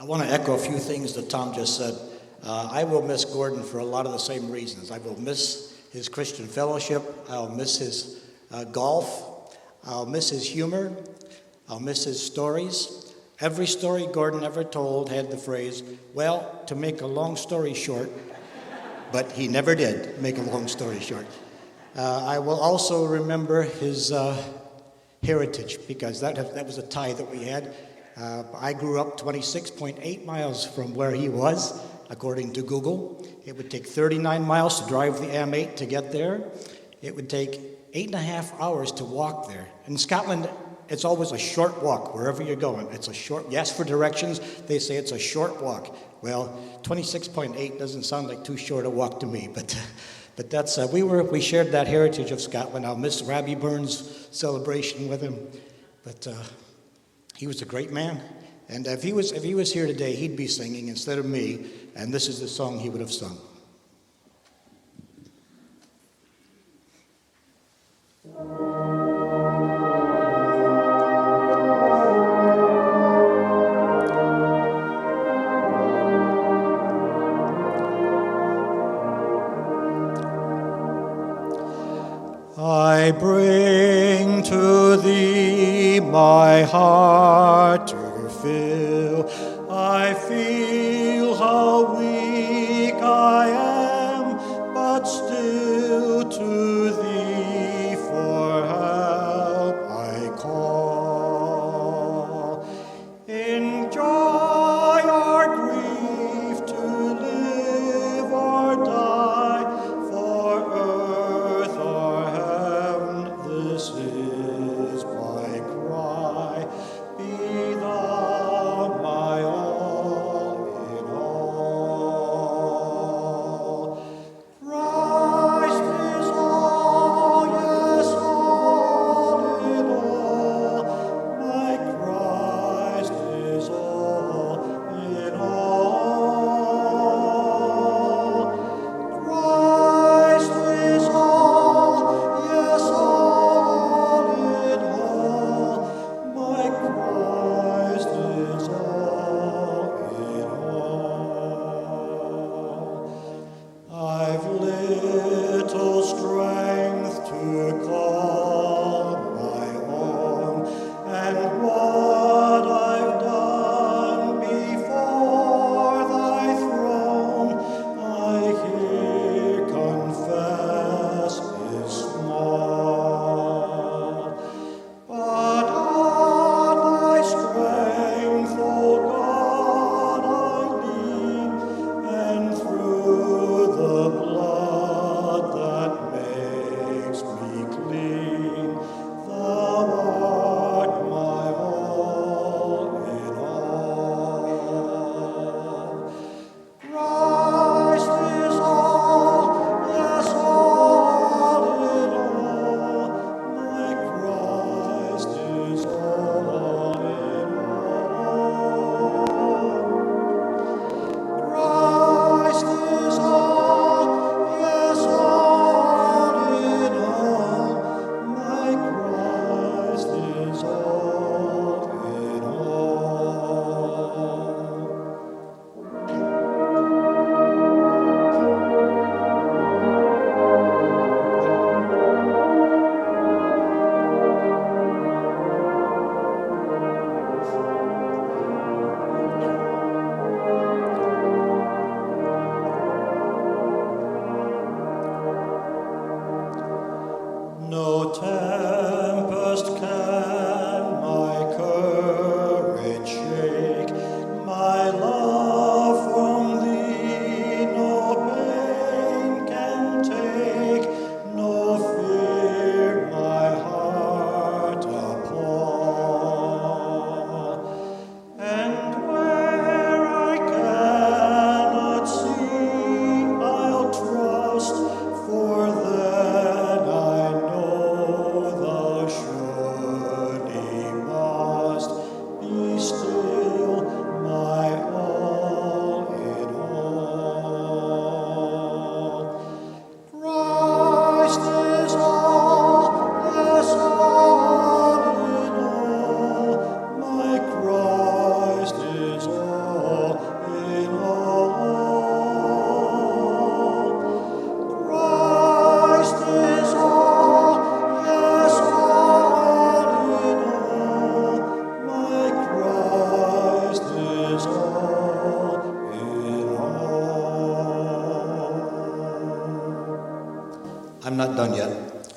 I want to echo a few things that Tom just said. I will miss Gordon for a lot of the same reasons. I will miss his Christian fellowship. I'll miss his golf. I'll miss his humor. I'll miss his stories. Every story Gordon ever told had the phrase, well, to make a long story short, but he never did make a long story short. I will also remember his heritage, because that was a tie that we had. I grew up 26.8 miles from where he was, according to Google. It would take 39 miles to drive the M8 to get there. It would take 8.5 hours to walk there. In Scotland, it's always a short walk wherever you're going. It's a short, yes, for directions, they say it's a short walk. Well, 26.8 doesn't sound like too short a walk to me, but that's, we shared that heritage of Scotland. I'll miss Robbie Burns' celebration with him, but he was a great man. And if he was here today, he'd be singing instead of me, and this is the song he would have sung. I bring to thee my heart to fill. I feel how weak I am, but still to thee for help I call. In joy or grief, to live or die, for earth or heaven, this is my cry. Be thou I'm not done yet.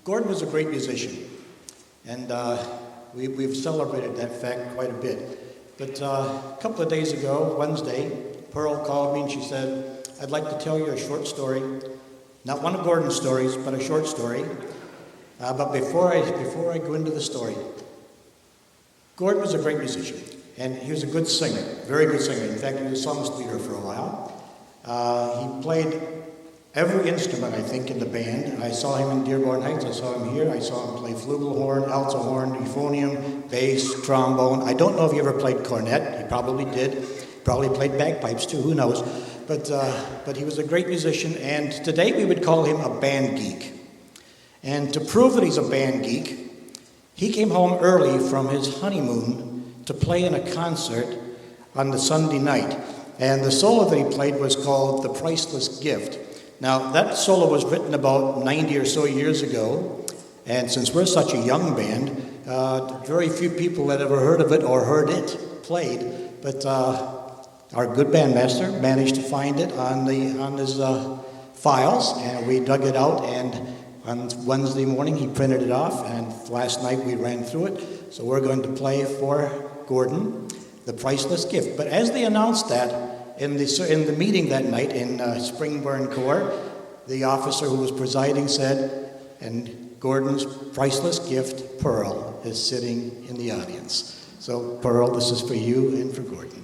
Gordon was a great musician, and we've celebrated that fact quite a bit. But a couple of days ago, Wednesday, Pearl called me and she said, I'd like to tell you a short story. Not one of Gordon's stories, but a short story. But before I go into the story, Gordon was a great musician, and he was a good singer, very good singer. In fact, he was a songs leader for a while. He played every instrument, I think, in the band. I saw him in Dearborn Heights. I saw him here. I saw him play flugelhorn, alto horn, euphonium, bass, trombone. I don't know if he ever played cornet. He probably did. Probably played bagpipes too. Who knows? But he was a great musician, and today we would call him a band geek. And to prove that he's a band geek, he came home early from his honeymoon to play in a concert on the Sunday night. And the solo that he played was called The Priceless Gift. Now, that solo was written about 90 or so years ago, and since we're such a young band, very few people had ever heard of it or heard it played, but our good bandmaster managed to find it on his files, and we dug it out, and on Wednesday morning he printed it off, and last night we ran through it, so we're going to play for Gordon, The Priceless Gift. But as they announced that, in the meeting that night in Springburn Corps, the officer who was presiding said, and Gordon's priceless gift, Pearl, is sitting in the audience. So, Pearl, this is for you and for Gordon.